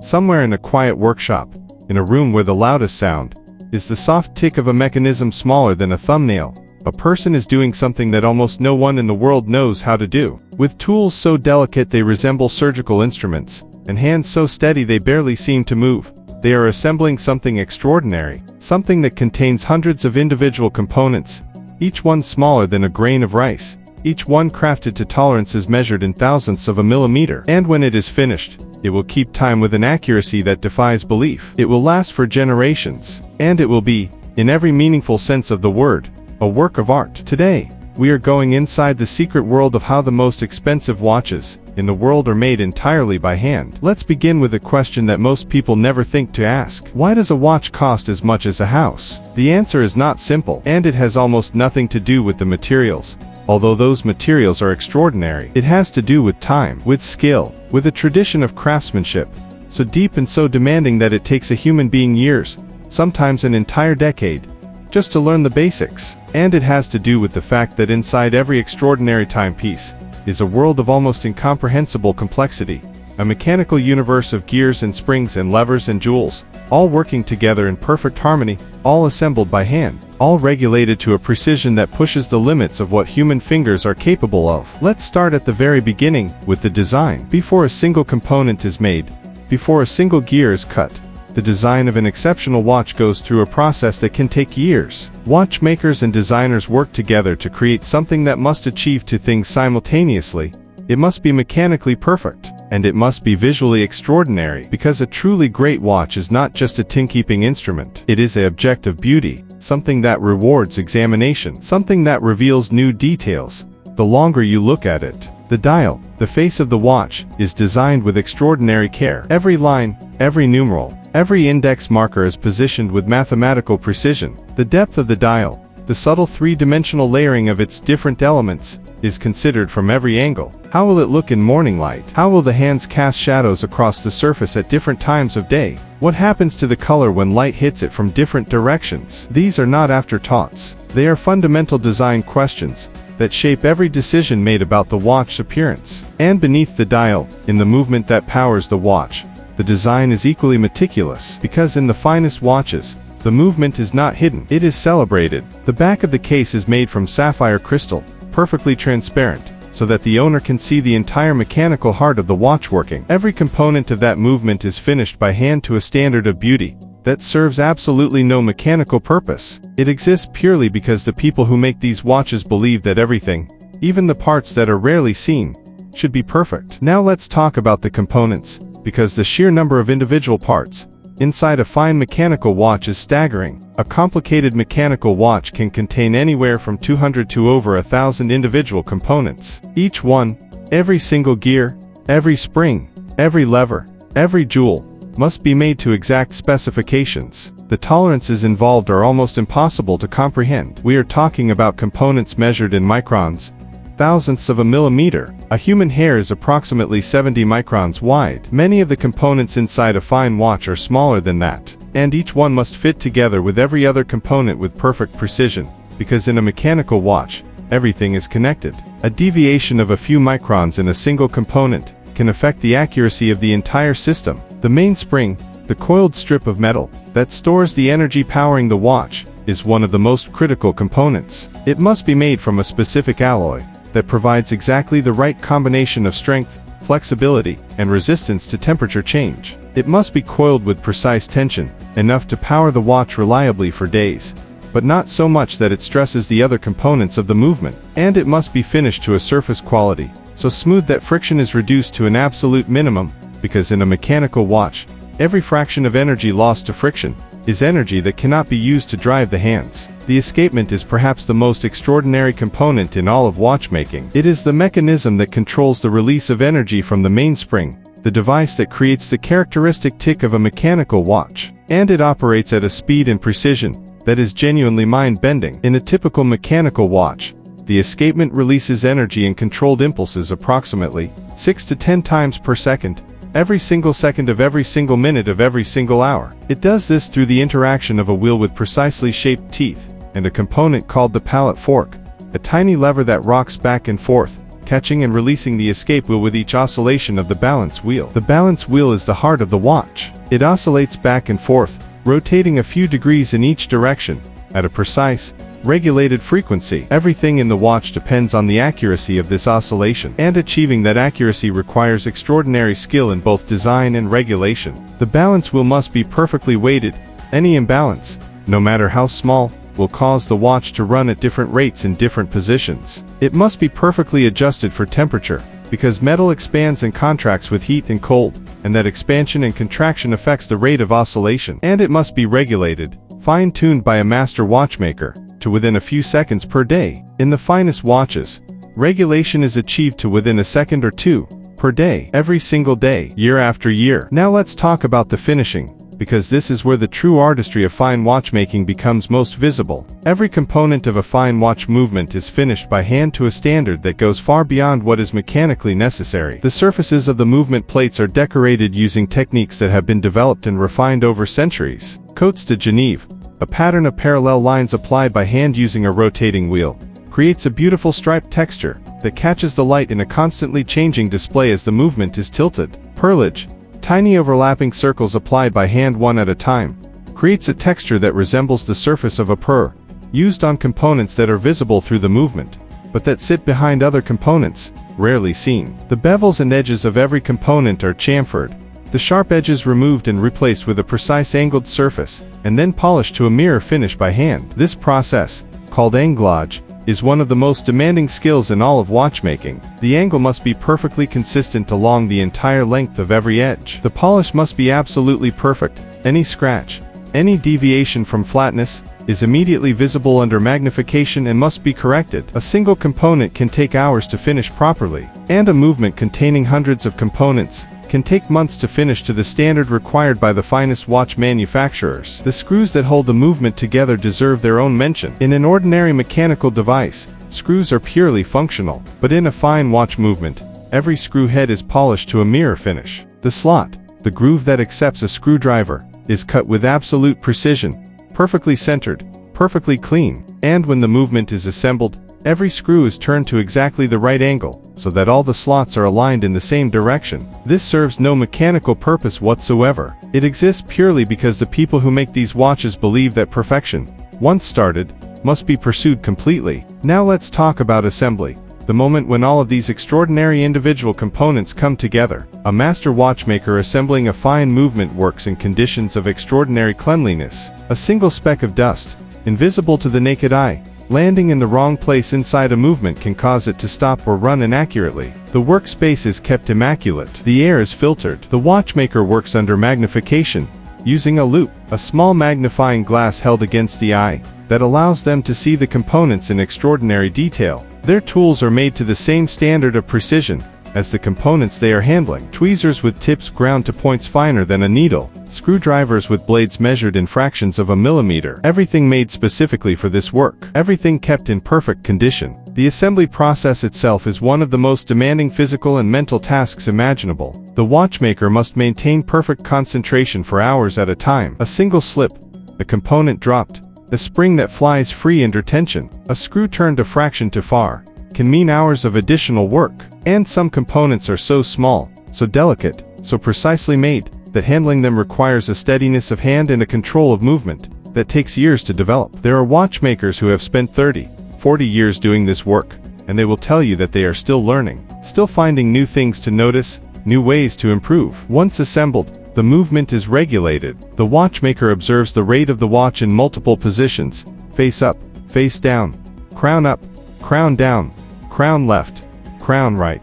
Somewhere in a quiet workshop, in a room where the loudest sound is the soft tick of a mechanism smaller than a thumbnail, a person is doing something that almost no one in the world knows how to do. With tools so delicate they resemble surgical instruments, and hands so steady they barely seem to move, they are assembling something extraordinary, something that contains hundreds of individual components, each one smaller than a grain of rice, each one crafted to tolerances measured in thousandths of a millimeter. And when it is finished, it will keep time with an accuracy that defies belief. It will last for generations, and it will be, in every meaningful sense of the word, a work of art. Today, we are going inside the secret world of how the most expensive watches in the world are made entirely by hand. Let's begin with a question that most people never think to ask. Why does a watch cost as much as a house? The answer is not simple, and it has almost nothing to do with the materials. Although those materials are extraordinary, it has to do with time, with skill, with a tradition of craftsmanship, so deep and so demanding that it takes a human being years, sometimes an entire decade, just to learn the basics. And it has to do with the fact that inside every extraordinary timepiece is a world of almost incomprehensible complexity, a mechanical universe of gears and springs and levers and jewels, all working together in perfect harmony, all assembled by hand, all regulated to a precision that pushes the limits of what human fingers are capable of. Let's start at the very beginning, with the design. Before a single component is made, before a single gear is cut, the design of an exceptional watch goes through a process that can take years. Watchmakers and designers work together to create something that must achieve two things simultaneously. It must be mechanically perfect, and it must be visually extraordinary, because a truly great watch is not just a timekeeping instrument. It is an object of beauty, something that rewards examination, something that reveals new details the longer you look at it. The dial, the face of the watch, is designed with extraordinary care. Every line, every numeral, every index marker is positioned with mathematical precision. The depth of the dial, the subtle three-dimensional layering of its different elements, is considered from every angle. How will it look in morning light? How will the hands cast shadows across the surface at different times of day? What happens to the color when light hits it from different directions? These are not afterthoughts. They are fundamental design questions that shape every decision made about the watch's appearance. And beneath the dial, in the movement that powers the watch, the design is equally meticulous, because in the finest watches, the movement is not hidden, it is celebrated. The back of the case is made from sapphire crystal, perfectly transparent, so that the owner can see the entire mechanical heart of the watch working. Every component of that movement is finished by hand to a standard of beauty that serves absolutely no mechanical purpose. It exists purely because the people who make these watches believe that everything, even the parts that are rarely seen, should be perfect. Now let's talk about the components, because the sheer number of individual parts inside a fine mechanical watch is staggering. A complicated mechanical watch can contain anywhere from 200 to over 1,000 individual components. Each one, every single gear, every spring, every lever, every jewel, must be made to exact specifications. The tolerances involved are almost impossible to comprehend. We are talking about components measured in microns, thousandths of a millimeter. A human hair is approximately 70 microns wide. Many of the components inside a fine watch are smaller than that, and each one must fit together with every other component with perfect precision, because in a mechanical watch, everything is connected. A deviation of a few microns in a single component can affect the accuracy of the entire system. The mainspring, the coiled strip of metal that stores the energy powering the watch, is one of the most critical components. It must be made from a specific alloy that provides exactly the right combination of strength, flexibility, and resistance to temperature change. It must be coiled with precise tension, enough to power the watch reliably for days, but not so much that it stresses the other components of the movement. And it must be finished to a surface quality, so smooth that friction is reduced to an absolute minimum, because in a mechanical watch, every fraction of energy lost to friction is energy that cannot be used to drive the hands. The escapement is perhaps the most extraordinary component in all of watchmaking. It is the mechanism that controls the release of energy from the mainspring, the device that creates the characteristic tick of a mechanical watch. And it operates at a speed and precision that is genuinely mind-bending. In a typical mechanical watch, the escapement releases energy in controlled impulses approximately 6 to 10 times per second, every single second of every single minute of every single hour. It does this through the interaction of a wheel with precisely shaped teeth, and a component called the pallet fork, a tiny lever that rocks back and forth, catching and releasing the escape wheel with each oscillation of the balance wheel. The balance wheel is the heart of the watch. It oscillates back and forth, rotating a few degrees in each direction, at a precise, regulated frequency. Everything in the watch depends on the accuracy of this oscillation, and achieving that accuracy requires extraordinary skill in both design and regulation. The balance wheel must be perfectly weighted. Any imbalance, no matter how small, will cause the watch to run at different rates in different positions. It must be perfectly adjusted for temperature, because metal expands and contracts with heat and cold, and that expansion and contraction affects the rate of oscillation. And it must be regulated, fine-tuned by a master watchmaker, to within a few seconds per day. In the finest watches, regulation is achieved to within a second or two per day, every single day, year after year. Now let's talk about the finishing, because this is where the true artistry of fine watchmaking becomes most visible. Every component of a fine watch movement is finished by hand to a standard that goes far beyond what is mechanically necessary. The surfaces of the movement plates are decorated using techniques that have been developed and refined over centuries. Cotes de Geneve, a pattern of parallel lines applied by hand using a rotating wheel, creates a beautiful striped texture that catches the light in a constantly changing display as the movement is tilted. Perlage, tiny overlapping circles applied by hand one at a time, creates a texture that resembles the surface of a pearl, used on components that are visible through the movement, but that sit behind other components, rarely seen. The bevels and edges of every component are chamfered, the sharp edges removed and replaced with a precise angled surface, and then polished to a mirror finish by hand. This process, called anglage, is one of the most demanding skills in all of watchmaking. The angle must be perfectly consistent along the entire length of every edge. The polish must be absolutely perfect. Any scratch, any deviation from flatness, is immediately visible under magnification and must be corrected. A single component can take hours to finish properly, and a movement containing hundreds of components can take months to finish to the standard required by the finest watch manufacturers. The screws that hold the movement together deserve their own mention. In an ordinary mechanical device, screws are purely functional, but in a fine watch movement, every screw head is polished to a mirror finish. The slot, the groove that accepts a screwdriver, is cut with absolute precision, perfectly centered, perfectly clean, and when the movement is assembled, every screw is turned to exactly the right angle, so that all the slots are aligned in the same direction. This serves no mechanical purpose whatsoever. It exists purely because the people who make these watches believe that perfection, once started, must be pursued completely. Now let's talk about assembly, the moment when all of these extraordinary individual components come together. A master watchmaker assembling a fine movement works in conditions of extraordinary cleanliness. A single speck of dust, invisible to the naked eye, landing in the wrong place inside a movement can cause it to stop or run inaccurately. The workspace is kept immaculate. The air is filtered. The watchmaker works under magnification, using a loupe, a small magnifying glass held against the eye, that allows them to see the components in extraordinary detail. Their tools are made to the same standard of precision as the components they are handling. Tweezers with tips ground to points finer than a needle. Screwdrivers with blades measured in fractions of a millimeter. Everything made specifically for this work. Everything kept in perfect condition. The assembly process itself is one of the most demanding physical and mental tasks imaginable. The watchmaker must maintain perfect concentration for hours at a time. A single slip, a component dropped, a spring that flies free under tension, a screw turned a fraction too far, can mean hours of additional work. And some components are so small, so delicate, so precisely made, that handling them requires a steadiness of hand and a control of movement that takes years to develop. There are watchmakers who have spent 30, 40 years doing this work, and they will tell you that they are still learning, still finding new things to notice, new ways to improve. Once assembled, the movement is regulated. The watchmaker observes the rate of the watch in multiple positions: face up, face down, crown up, crown down, crown left, crown right.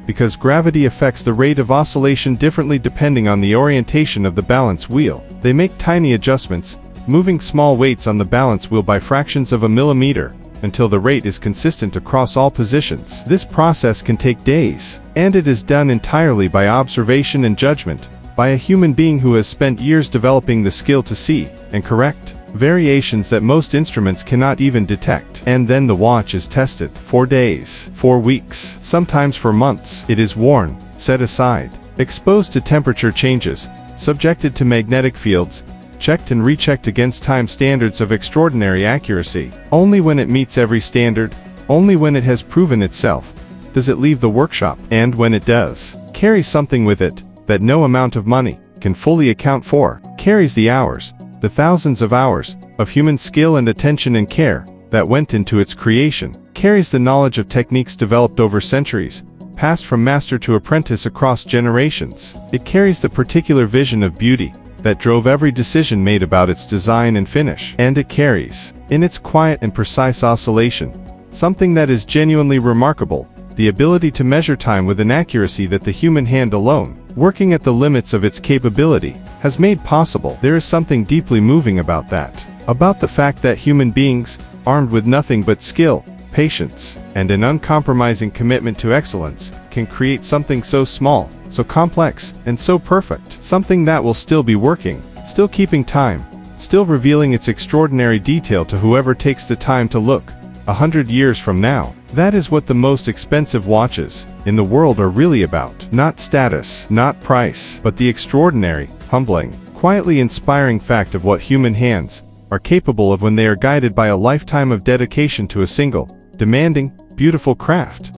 Because gravity affects the rate of oscillation differently depending on the orientation of the balance wheel, they make tiny adjustments, moving small weights on the balance wheel by fractions of a millimeter, until the rate is consistent across all positions. This process can take days, and it is done entirely by observation and judgment, by a human being who has spent years developing the skill to see and correct variations that most instruments cannot even detect. And then the watch is tested. 4 days, 4 weeks, sometimes for months. It is worn, set aside, exposed to temperature changes, subjected to magnetic fields, checked and rechecked against time standards of extraordinary accuracy. Only when it meets every standard, only when it has proven itself, does it leave the workshop, and when it does, carries something with it that no amount of money can fully account for. Carries the hours, the thousands of hours, of human skill and attention and care that went into its creation. Carries the knowledge of techniques developed over centuries, passed from master to apprentice across generations. It carries the particular vision of beauty that drove every decision made about its design and finish. And it carries, in its quiet and precise oscillation, something that is genuinely remarkable: the ability to measure time with an accuracy that the human hand alone, working at the limits of its capability, has made possible. There is something deeply moving about that. About the fact that human beings, armed with nothing but skill, patience, and an uncompromising commitment to excellence, can create something so small, so complex, and so perfect. Something that will still be working, still keeping time, still revealing its extraordinary detail to whoever takes the time to look, 100 years from now. That is what the most expensive watches in the world are really about. Not status, not price, but the extraordinary, humbling, quietly inspiring fact of what human hands are capable of when they are guided by a lifetime of dedication to a single, demanding, beautiful craft.